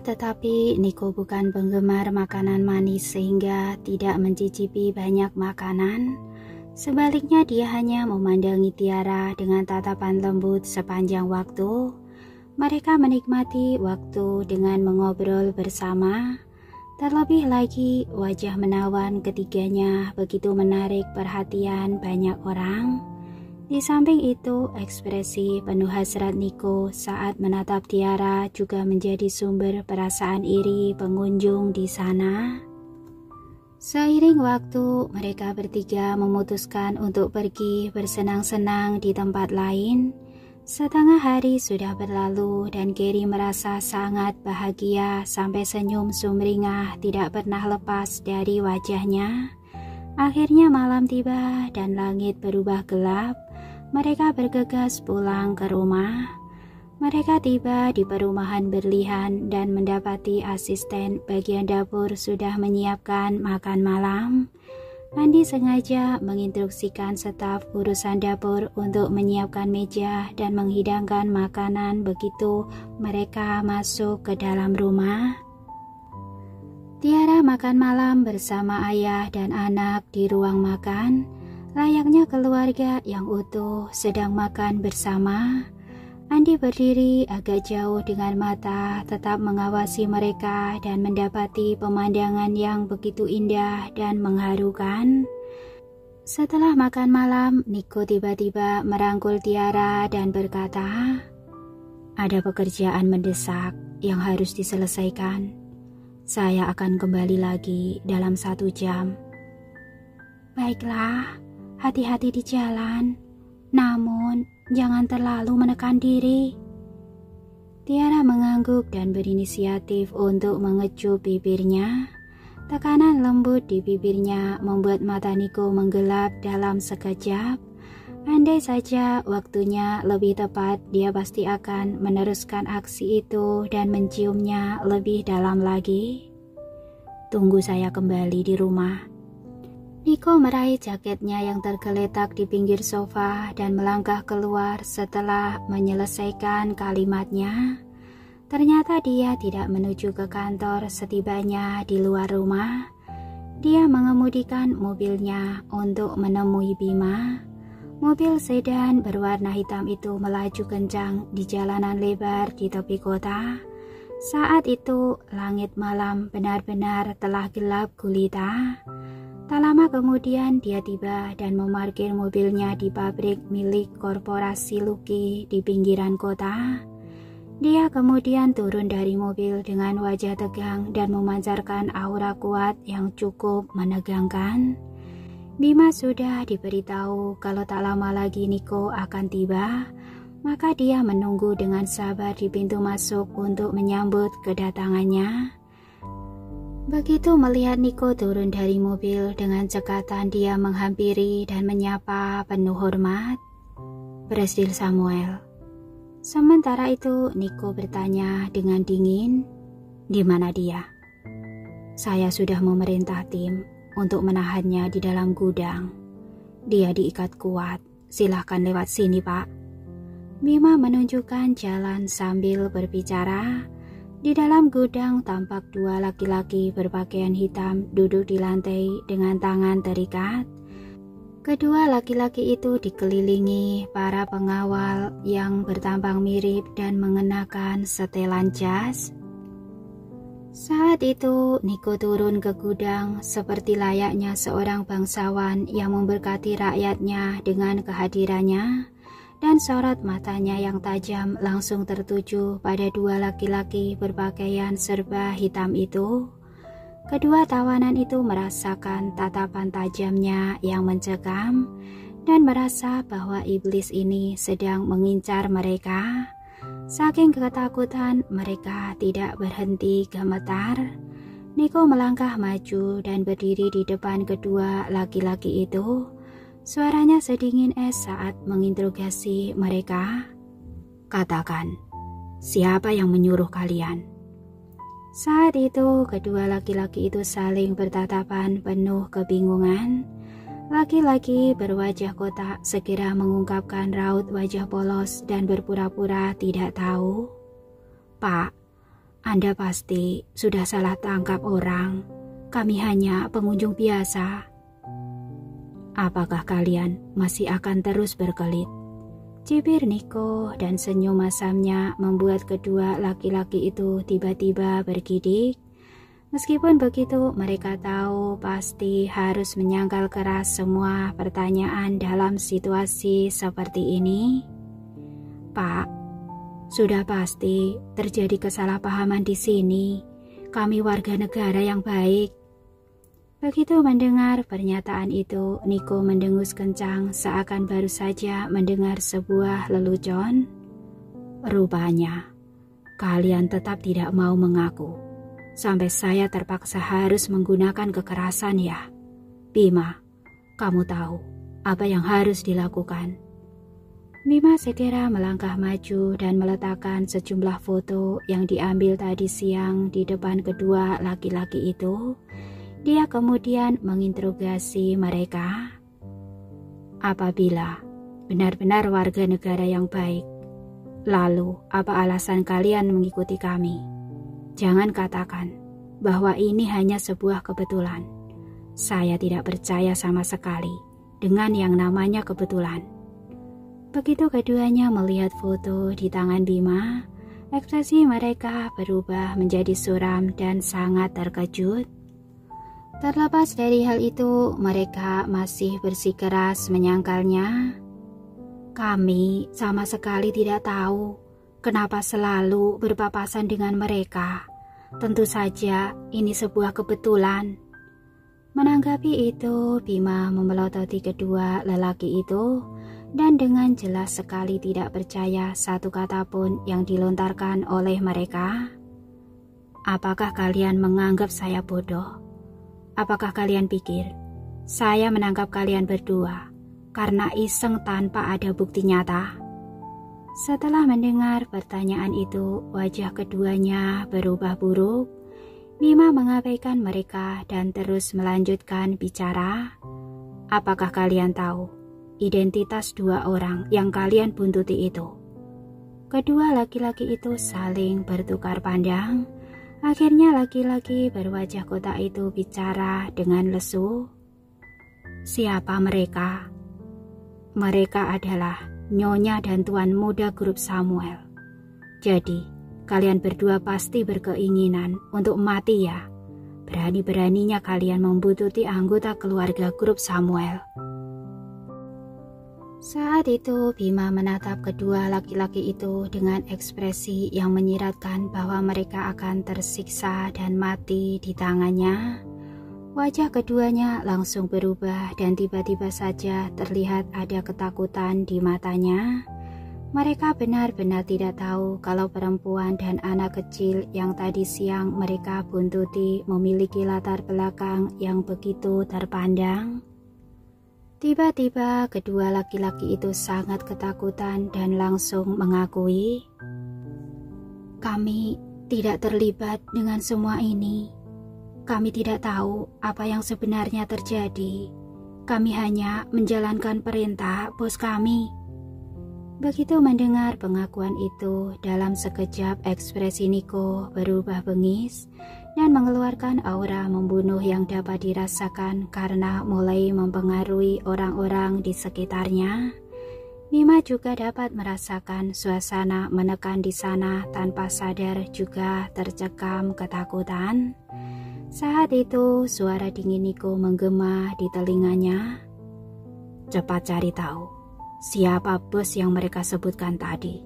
tetapi Niko bukan penggemar makanan manis sehingga tidak mencicipi banyak makanan. Sebaliknya dia hanya memandangi Tiara dengan tatapan lembut sepanjang waktu. Mereka menikmati waktu dengan mengobrol bersama. Terlebih lagi wajah menawan ketiganya begitu menarik perhatian banyak orang. Di samping itu, ekspresi penuh hasrat Niko saat menatap Tiara juga menjadi sumber perasaan iri pengunjung di sana. Seiring waktu, mereka bertiga memutuskan untuk pergi bersenang-senang di tempat lain. Setengah hari sudah berlalu dan Gary merasa sangat bahagia sampai senyum sumringah tidak pernah lepas dari wajahnya. Akhirnya malam tiba dan langit berubah gelap. Mereka bergegas pulang ke rumah. Mereka tiba di perumahan berlian dan mendapati asisten bagian dapur sudah menyiapkan makan malam. Andi sengaja menginstruksikan staf urusan dapur untuk menyiapkan meja dan menghidangkan makanan begitu mereka masuk ke dalam rumah. Tiara makan malam bersama ayah dan anak di ruang makan. Layaknya keluarga yang utuh sedang makan bersama. Andi berdiri agak jauh dengan mata, tetap mengawasi mereka dan mendapati pemandangan yang begitu indah dan mengharukan. Setelah makan malam, Niko tiba-tiba merangkul Tiara dan berkata, "Ada pekerjaan mendesak yang harus diselesaikan. Saya akan kembali lagi dalam 1 jam." "Baiklah. Hati-hati di jalan, namun jangan terlalu menekan diri." Tiara mengangguk dan berinisiatif untuk mengecup bibirnya. Tekanan lembut di bibirnya membuat mata Niko menggelap dalam sekejap. Andai saja waktunya lebih tepat, dia pasti akan meneruskan aksi itu dan menciumnya lebih dalam lagi. "Tunggu saya kembali di rumah." Niko meraih jaketnya yang tergeletak di pinggir sofa dan melangkah keluar setelah menyelesaikan kalimatnya. Ternyata dia tidak menuju ke kantor. Setibanya di luar rumah, dia mengemudikan mobilnya untuk menemui Bima. Mobil sedan berwarna hitam itu melaju kencang di jalanan lebar di tepi kota. Saat itu langit malam benar-benar telah gelap gulita. Tak lama kemudian dia tiba dan memarkir mobilnya di pabrik milik korporasi Lucky di pinggiran kota. Dia kemudian turun dari mobil dengan wajah tegang dan memancarkan aura kuat yang cukup menegangkan. Bima sudah diberitahu kalau tak lama lagi Niko akan tiba, maka dia menunggu dengan sabar di pintu masuk untuk menyambut kedatangannya. Begitu melihat Niko turun dari mobil, dengan cekatan dia menghampiri dan menyapa penuh hormat, "Presiden Samuel." Sementara itu Niko bertanya dengan dingin, "Di mana dia?" "Saya sudah memerintah tim untuk menahannya di dalam gudang. Dia diikat kuat. Silahkan lewat sini, Pak." Bima menunjukkan jalan sambil berbicara. Di dalam gudang tampak 2 laki-laki berpakaian hitam duduk di lantai dengan tangan terikat. Kedua laki-laki itu dikelilingi para pengawal yang bertampang mirip dan mengenakan setelan jas. Saat itu Niko turun ke gudang seperti layaknya seorang bangsawan yang memberkati rakyatnya dengan kehadirannya. Dan sorot matanya yang tajam langsung tertuju pada 2 laki-laki berpakaian serba hitam itu. Kedua tawanan itu merasakan tatapan tajamnya yang mencekam dan merasa bahwa iblis ini sedang mengincar mereka. Saking ketakutan mereka tidak berhenti gemetar. Niko melangkah maju dan berdiri di depan kedua laki-laki itu. Suaranya sedingin es saat menginterogasi mereka. "Katakan, siapa yang menyuruh kalian?" Saat itu kedua laki-laki itu saling bertatapan penuh kebingungan. Laki-laki berwajah kotak segera mengungkapkan raut wajah polos dan berpura-pura tidak tahu. "Pak, Anda pasti sudah salah tangkap orang. Kami hanya pengunjung biasa. Apakah kalian masih akan terus berkelit? Cibir Niko dan senyum masamnya membuat kedua laki-laki itu tiba-tiba bergidik. Meskipun begitu, mereka tahu pasti harus menyangkal keras semua pertanyaan dalam situasi seperti ini. Pak, sudah pasti terjadi kesalahpahaman di sini. Kami warga negara yang baik. Begitu mendengar pernyataan itu, Niko mendengus kencang seakan baru saja mendengar sebuah lelucon. Rupanya, kalian tetap tidak mau mengaku. Sampai saya terpaksa harus menggunakan kekerasan ya. Bima, kamu tahu apa yang harus dilakukan. Bima segera melangkah maju dan meletakkan sejumlah foto yang diambil tadi siang di depan kedua laki-laki itu. Dia kemudian menginterogasi mereka. Apabila benar-benar warga negara yang baik, lalu apa alasan kalian mengikuti kami? Jangan katakan bahwa ini hanya sebuah kebetulan. Saya tidak percaya sama sekali dengan yang namanya kebetulan. Begitu keduanya melihat foto di tangan Bima, ekspresi mereka berubah menjadi suram dan sangat terkejut. Terlepas dari hal itu, mereka masih bersikeras menyangkalnya. Kami sama sekali tidak tahu kenapa selalu berpapasan dengan mereka. Tentu saja ini sebuah kebetulan. Menanggapi itu, Bima memelototi kedua lelaki itu dan dengan jelas sekali tidak percaya satu kata pun yang dilontarkan oleh mereka. Apakah kalian menganggap saya bodoh? Apakah kalian pikir saya menangkap kalian berdua karena iseng tanpa ada bukti nyata? Setelah mendengar pertanyaan itu, wajah keduanya berubah buruk. Bima mengabaikan mereka dan terus melanjutkan bicara. Apakah kalian tahu identitas dua orang yang kalian buntuti itu? Kedua laki-laki itu saling bertukar pandang. Akhirnya laki-laki berwajah kotak itu bicara dengan lesu. Siapa mereka? Mereka adalah Nyonya dan Tuan Muda Grup Samuel. Jadi, kalian berdua pasti berkeinginan untuk mati ya. Berani-beraninya kalian membuntuti anggota keluarga Grup Samuel. Saat itu Bima menatap kedua laki-laki itu dengan ekspresi yang menyiratkan bahwa mereka akan tersiksa dan mati di tangannya. Wajah keduanya langsung berubah dan tiba-tiba saja terlihat ada ketakutan di matanya. Mereka benar-benar tidak tahu kalau perempuan dan anak kecil yang tadi siang mereka buntuti memiliki latar belakang yang begitu terpandang. Tiba-tiba kedua laki-laki itu sangat ketakutan dan langsung mengakui, "Kami tidak terlibat dengan semua ini. Kami tidak tahu apa yang sebenarnya terjadi. Kami hanya menjalankan perintah bos kami." Begitu mendengar pengakuan itu, dalam sekejap ekspresi Niko berubah bengis dan mengeluarkan aura membunuh yang dapat dirasakan karena mulai mempengaruhi orang-orang di sekitarnya. Bima juga dapat merasakan suasana menekan di sana tanpa sadar juga tercekam ketakutan. Saat itu suara dingin Niko menggema di telinganya. "Cepat cari tahu siapa bos yang mereka sebutkan tadi."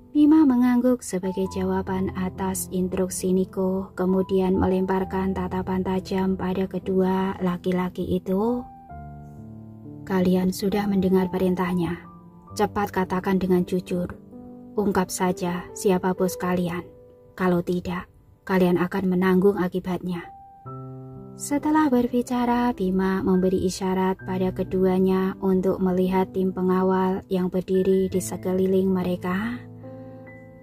Bima mengangguk sebagai jawaban atas instruksi Niko, kemudian melemparkan tatapan tajam pada kedua laki-laki itu. "Kalian sudah mendengar perintahnya. Cepat katakan dengan jujur. Ungkap saja siapa bos kalian. Kalau tidak, kalian akan menanggung akibatnya." Setelah berbicara, Bima memberi isyarat pada keduanya untuk melihat tim pengawal yang berdiri di sekeliling mereka.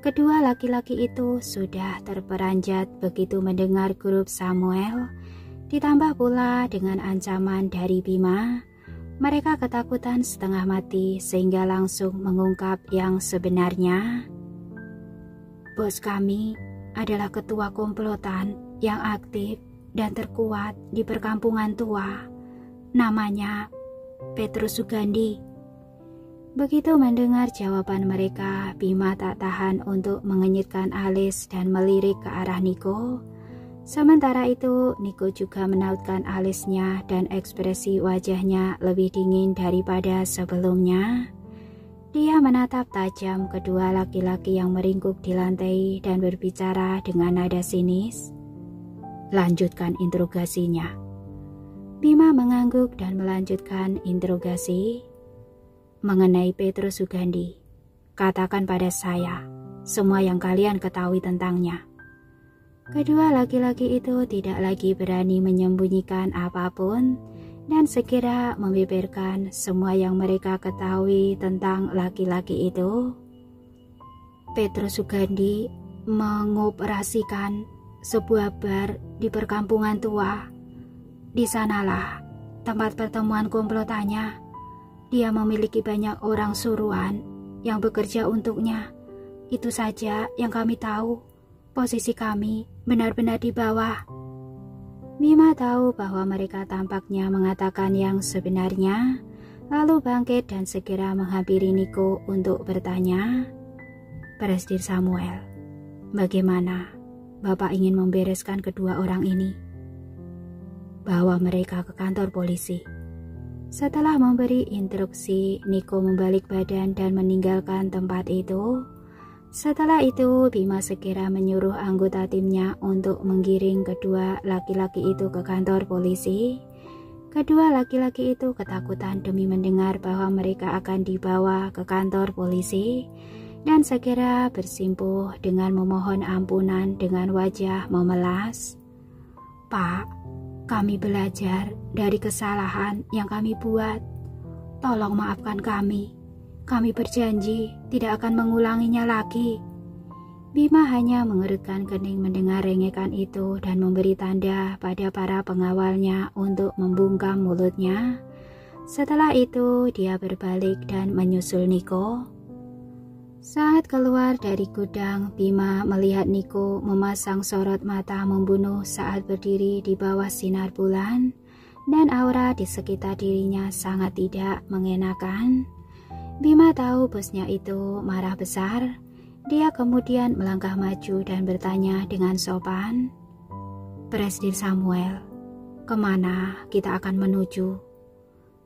Kedua laki-laki itu sudah terperanjat begitu mendengar grup Samuel, ditambah pula dengan ancaman dari Bima. Mereka ketakutan setengah mati sehingga langsung mengungkap yang sebenarnya. "Bos kami adalah ketua komplotan yang aktif dan terkuat di perkampungan tua. Namanya Petrus Sugandi. Begitu mendengar jawaban mereka, Bima tak tahan untuk mengenyitkan alis dan melirik ke arah Niko. Sementara itu, Niko juga menautkan alisnya dan ekspresi wajahnya lebih dingin daripada sebelumnya. Dia menatap tajam kedua laki-laki yang meringkuk di lantai dan berbicara dengan nada sinis. Lanjutkan interogasinya. Bima mengangguk dan melanjutkan interogasi. Mengenai Petrus Sugandi, katakan pada saya semua yang kalian ketahui tentangnya. Kedua laki-laki itu tidak lagi berani menyembunyikan apapun dan segera membeberkan semua yang mereka ketahui tentang laki-laki itu. Petrus Sugandi mengoperasikan sebuah bar di perkampungan tua. Di sanalah tempat pertemuan komplotannya. Dia memiliki banyak orang suruhan yang bekerja untuknya. Itu saja yang kami tahu. Posisi kami benar-benar di bawah. Bima tahu bahwa mereka tampaknya mengatakan yang sebenarnya, lalu bangkit dan segera menghampiri Niko untuk bertanya. Presdir Samuel, bagaimana Bapak ingin membereskan kedua orang ini? Bawa mereka ke kantor polisi. Setelah memberi instruksi, Niko membalik badan dan meninggalkan tempat itu. Setelah itu, Bima segera menyuruh anggota timnya untuk menggiring kedua laki-laki itu ke kantor polisi. Kedua laki-laki itu ketakutan demi mendengar bahwa mereka akan dibawa ke kantor polisi dan segera bersimpuh dengan memohon ampunan dengan wajah memelas. Pak, kami belajar dari kesalahan yang kami buat. Tolong maafkan kami. Kami berjanji tidak akan mengulanginya lagi. Bima hanya mengerutkan kening mendengar rengekan itu dan memberi tanda pada para pengawalnya untuk membungkam mulutnya. Setelah itu, dia berbalik dan menyusul Niko. Saat keluar dari gudang, Bima melihat Niko memasang sorot mata membunuh saat berdiri di bawah sinar bulan, dan aura di sekitar dirinya sangat tidak mengenakan. Bima tahu bosnya itu marah besar. Dia kemudian melangkah maju dan bertanya dengan sopan, Presdir Samuel, kemana kita akan menuju?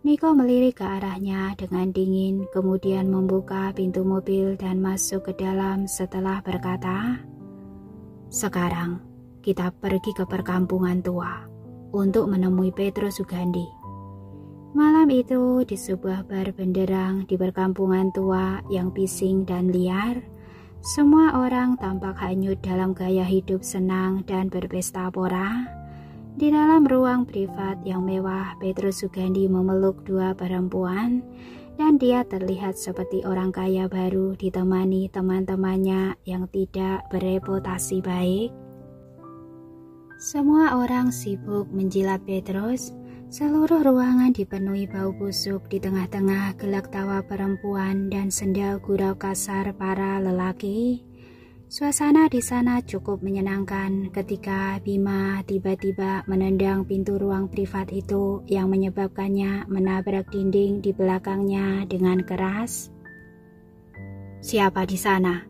Niko melirik ke arahnya dengan dingin, kemudian membuka pintu mobil dan masuk ke dalam setelah berkata, sekarang kita pergi ke perkampungan tua untuk menemui Petrus Sugandi. Malam itu di sebuah bar benderang di perkampungan tua yang bising dan liar, semua orang tampak hanyut dalam gaya hidup senang dan berpesta pora. Di dalam ruang privat yang mewah, Petrus Sugandi memeluk dua perempuan dan dia terlihat seperti orang kaya baru ditemani teman-temannya yang tidak bereputasi baik. Semua orang sibuk menjilat Petrus. Seluruh ruangan dipenuhi bau busuk di tengah-tengah gelak tawa perempuan dan sendal gurau kasar para lelaki. Suasana di sana cukup menyenangkan ketika Bima tiba-tiba menendang pintu ruang privat itu yang menyebabkannya menabrak dinding di belakangnya dengan keras. Siapa di sana?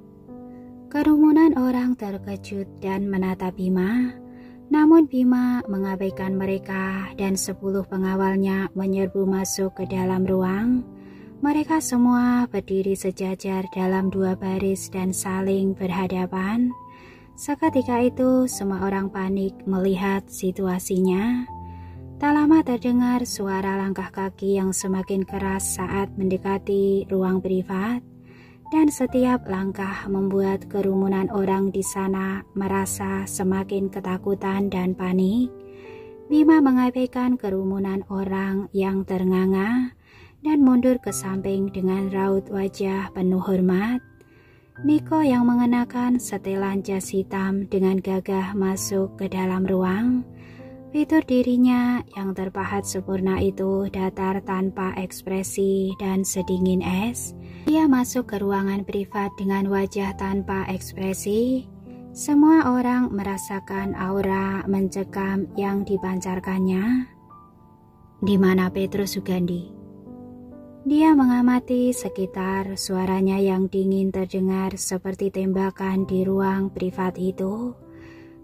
Kerumunan orang terkejut dan menatap Bima. Namun Bima mengabaikan mereka dan 10 pengawalnya menyerbu masuk ke dalam ruang. Mereka semua berdiri sejajar dalam 2 baris dan saling berhadapan. Seketika itu semua orang panik melihat situasinya. Tak lama terdengar suara langkah kaki yang semakin keras saat mendekati ruang privat. Dan setiap langkah membuat kerumunan orang di sana merasa semakin ketakutan dan panik. Bima mengabaikan kerumunan orang yang ternganga dan mundur ke samping dengan raut wajah penuh hormat. Niko yang mengenakan setelan jas hitam dengan gagah masuk ke dalam ruang. Fitur dirinya yang terpahat sempurna itu datar tanpa ekspresi dan sedingin es. Dia masuk ke ruangan privat dengan wajah tanpa ekspresi. Semua orang merasakan aura mencekam yang dipancarkannya. Di mana Petrus Sugandi? Dia mengamati sekitar, suaranya yang dingin terdengar seperti tembakan di ruang privat itu.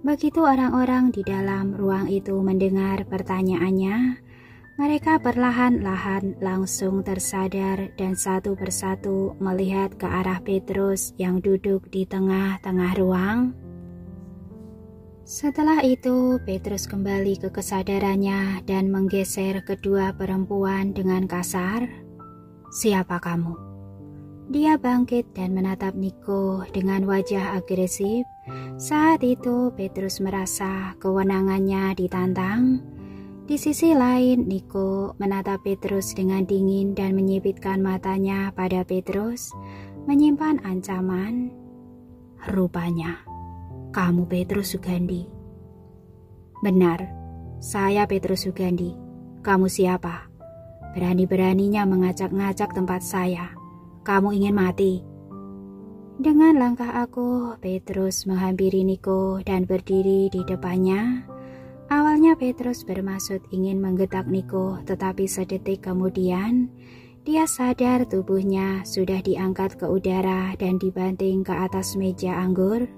Begitu orang-orang di dalam ruang itu mendengar pertanyaannya, mereka perlahan-lahan langsung tersadar dan satu persatu melihat ke arah Petrus yang duduk di tengah-tengah ruang. Setelah itu, Petrus kembali ke kesadarannya dan menggeser kedua perempuan dengan kasar. "Siapa kamu?" Dia bangkit dan menatap Niko dengan wajah agresif. Saat itu, Petrus merasa kewenangannya ditantang. Di sisi lain, Niko menatap Petrus dengan dingin dan menyipitkan matanya pada Petrus, menyimpan ancaman. "Rupanya kamu Petrus Sugandi." "Benar, saya Petrus Sugandi. Kamu siapa? Berani-beraninya ngacak-ngacak tempat saya. Kamu ingin mati?" Dengan langkah aku, Petrus menghampiri Niko dan berdiri di depannya. Awalnya Petrus bermaksud ingin menggetak Niko, tetapi sedetik kemudian dia sadar tubuhnya sudah diangkat ke udara dan dibanting ke atas meja anggur.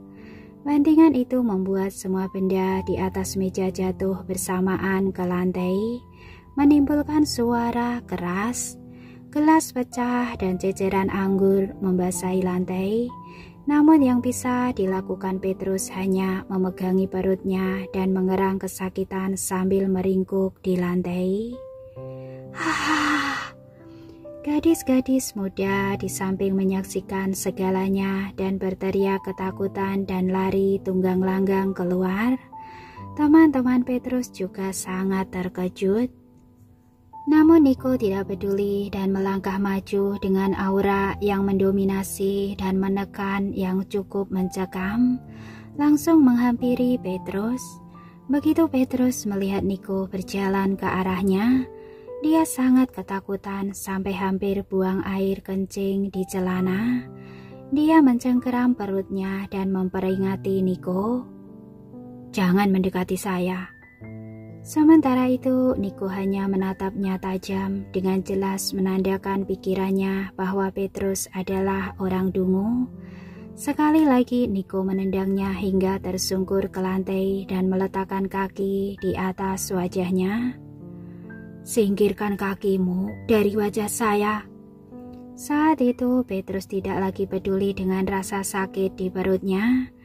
Bantingan itu membuat semua benda di atas meja jatuh bersamaan ke lantai, menimbulkan suara keras. Gelas pecah dan ceceran anggur membasahi lantai. Namun yang bisa dilakukan Petrus hanya memegangi perutnya dan mengerang kesakitan sambil meringkuk di lantai. Gadis-gadis muda di samping menyaksikan segalanya dan berteriak ketakutan dan lari tunggang-langgang keluar. Teman-teman Petrus juga sangat terkejut. Namun Niko tidak peduli dan melangkah maju dengan aura yang mendominasi dan menekan yang cukup mencekam, langsung menghampiri Petrus. Begitu Petrus melihat Niko berjalan ke arahnya, dia sangat ketakutan sampai hampir buang air kencing di celana. Dia mencengkeram perutnya dan memperingati Niko, "Jangan mendekati saya." Sementara itu, Niko hanya menatapnya tajam, dengan jelas menandakan pikirannya bahwa Petrus adalah orang dungu. Sekali lagi Niko menendangnya hingga tersungkur ke lantai dan meletakkan kaki di atas wajahnya. "Singkirkan kakimu dari wajah saya." Saat itu Petrus tidak lagi peduli dengan rasa sakit di perutnya.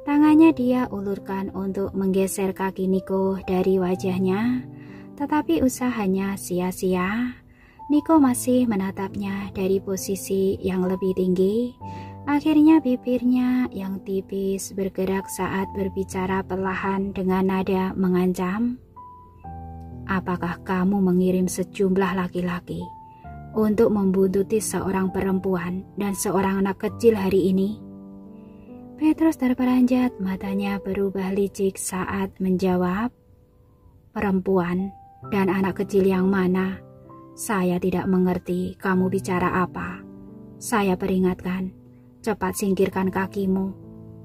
Tangannya dia ulurkan untuk menggeser kaki Niko dari wajahnya, tetapi usahanya sia-sia. Niko masih menatapnya dari posisi yang lebih tinggi. Akhirnya bibirnya yang tipis bergerak saat berbicara perlahan dengan nada mengancam. "Apakah kamu mengirim sejumlah laki-laki untuk membuntuti seorang perempuan dan seorang anak kecil hari ini?" Petrus terperanjat, matanya berubah licik saat menjawab, "Perempuan dan anak kecil yang mana? Saya tidak mengerti kamu bicara apa. Saya peringatkan, cepat singkirkan kakimu.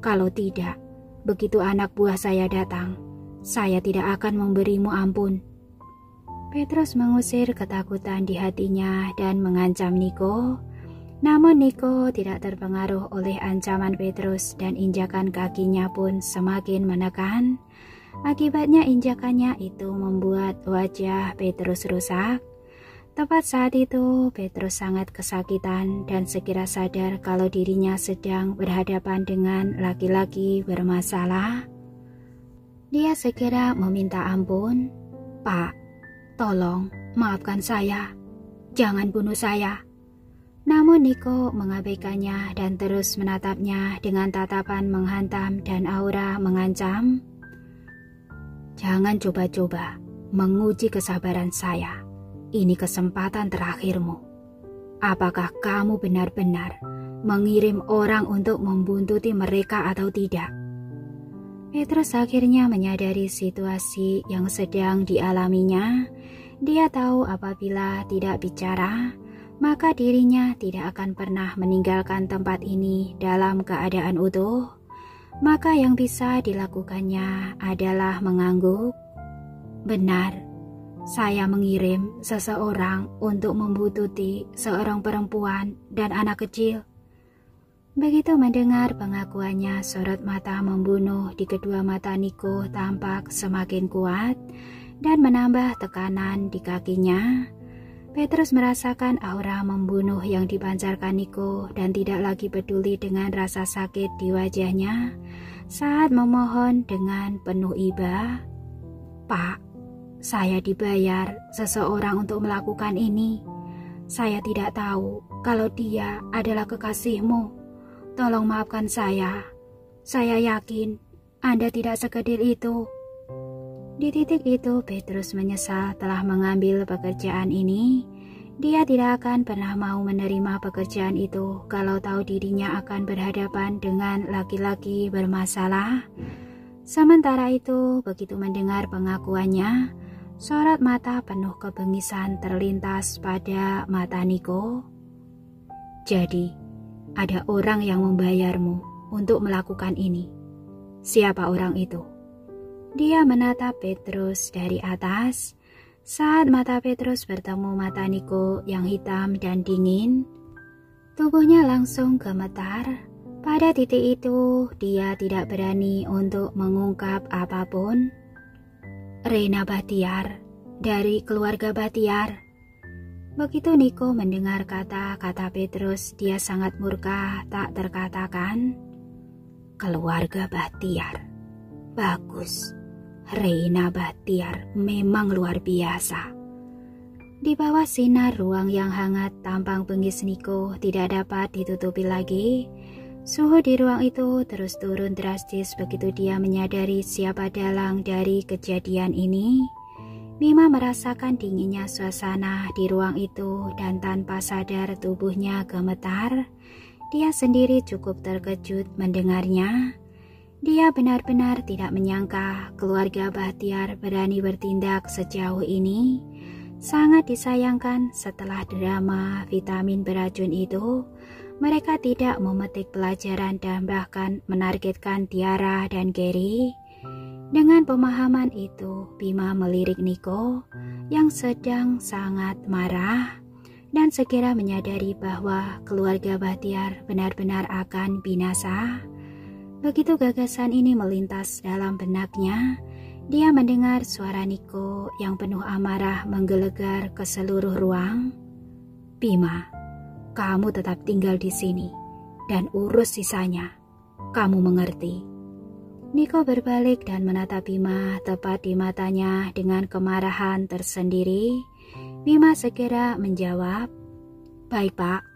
Kalau tidak, begitu anak buah saya datang, saya tidak akan memberimu ampun." Petrus mengusir ketakutan di hatinya dan mengancam Niko. Namun Niko tidak terpengaruh oleh ancaman Petrus dan injakan kakinya pun semakin menekan. Akibatnya injakannya itu membuat wajah Petrus rusak. Tepat saat itu Petrus sangat kesakitan dan segera sadar kalau dirinya sedang berhadapan dengan laki-laki bermasalah. Dia segera meminta ampun. "Pak, tolong maafkan saya. Jangan bunuh saya." Namun Niko mengabaikannya dan terus menatapnya dengan tatapan menghantam dan aura mengancam. "Jangan coba-coba menguji kesabaran saya. Ini kesempatan terakhirmu. Apakah kamu benar-benar mengirim orang untuk membuntuti mereka atau tidak?" Petrus akhirnya menyadari situasi yang sedang dialaminya. Dia tahu apabila tidak bicara, maka dirinya tidak akan pernah meninggalkan tempat ini dalam keadaan utuh. maka yang bisa dilakukannya adalah mengangguk. Benar, saya mengirim seseorang untuk membuntuti seorang perempuan dan anak kecil. Begitu mendengar pengakuannya, sorot mata membunuh di kedua mata Niko tampak semakin kuat dan menambah tekanan di kakinya. Petrus merasakan aura membunuh yang dipancarkan Niko dan tidak lagi peduli dengan rasa sakit di wajahnya saat memohon dengan penuh iba. Pak, saya dibayar seseorang untuk melakukan ini. Saya tidak tahu kalau dia adalah kekasihmu. Tolong maafkan saya. Saya yakin Anda tidak sekedil itu. Di titik itu, Petrus menyesal telah mengambil pekerjaan ini. Dia tidak akan pernah mau menerima pekerjaan itu kalau tahu dirinya akan berhadapan dengan laki-laki bermasalah. Sementara itu, begitu mendengar pengakuannya, sorot mata penuh kebengisan terlintas pada mata Niko. Jadi, ada orang yang membayarmu untuk melakukan ini. Siapa orang itu? Dia menatap Petrus dari atas. Saat mata Petrus bertemu mata Niko yang hitam dan dingin, tubuhnya langsung gemetar. Pada titik itu, dia tidak berani untuk mengungkap apapun. Reina Bahtiar, dari keluarga Bahtiar. Begitu Niko mendengar kata-kata Petrus, dia sangat murka tak terkatakan. Keluarga Bahtiar. Bagus. Reina Bahtiar memang luar biasa. Di bawah sinar ruang yang hangat, tampang bengis Niko tidak dapat ditutupi lagi. Suhu di ruang itu terus turun drastis begitu dia menyadari siapa dalang dari kejadian ini. Bima merasakan dinginnya suasana di ruang itu dan tanpa sadar tubuhnya gemetar. Dia sendiri cukup terkejut mendengarnya. Dia benar-benar tidak menyangka keluarga Bahtiar berani bertindak sejauh ini. Sangat disayangkan setelah drama vitamin beracun itu, mereka tidak memetik pelajaran dan bahkan menargetkan Tiara dan Gary. Dengan pemahaman itu, Bima melirik Niko yang sedang sangat marah dan segera menyadari bahwa keluarga Bahtiar benar-benar akan binasa. Begitu gagasan ini melintas dalam benaknya, dia mendengar suara Niko yang penuh amarah menggelegar ke seluruh ruang. Bima, kamu tetap tinggal di sini dan urus sisanya. Kamu mengerti? Niko berbalik dan menatap Bima tepat di matanya dengan kemarahan tersendiri. Bima segera menjawab, "Baik, Pak."